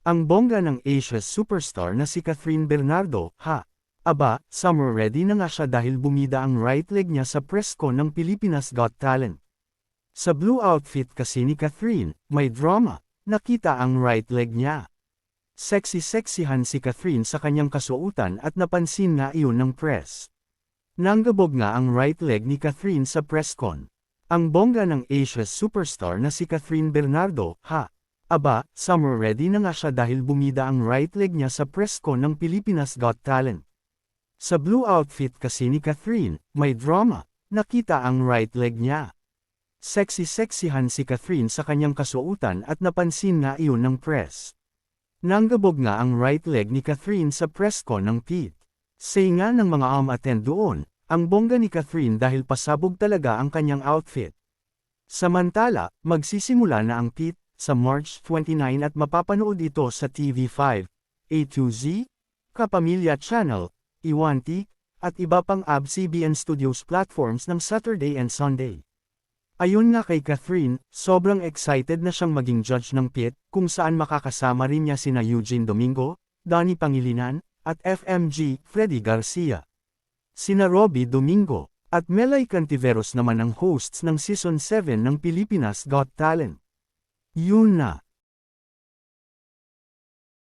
Ang bongga ng Asia's superstar na si Catherine Bernardo, ha? Aba, summer ready na nga siya dahil bumida ang right leg niya sa press con ng Pilipinas Got Talent. Sa blue outfit kasi ni Catherine, may drama, nakita ang right leg niya. Sexy-sexyhan si Catherine sa kanyang kasuotan at napansin nga iyon ng press. Nanggabog nga ang right leg ni Catherine sa press con. Ang bongga ng Asia's superstar na si Catherine Bernardo, ha? Aba, summer ready na nga siya dahil bumida ang right leg niya sa press con ng Pilipinas Got Talent. Sa blue outfit kasi ni Catherine, may drama, nakita ang right leg niya. Sexy-sexyhan si Catherine sa kanyang kasuotan at napansin nga iyon ng press. Nanggabog nga ang right leg ni Catherine sa press con ng PIT. Say nga ng mga attend doon, ang bongga ni Catherine dahil pasabog talaga ang kanyang outfit. Samantala, magsisimula na ang PIT sa March 29 at mapapanood ito sa TV5, A2Z, Kapamilya Channel, Iwanti, at iba pang ABS-CBN Studios platforms ng Saturday and Sunday. Ayon nga kay Catherine, sobrang excited na siyang maging judge ng PIT, kung saan makakasama rin niya sina Eugene Domingo, Donnie Pangilinan, at FMG, Freddy Garcia. Sina Robbie Domingo, at Melay Cantiveros naman ang hosts ng Season 7 ng Pilipinas Got Talent. Yun na.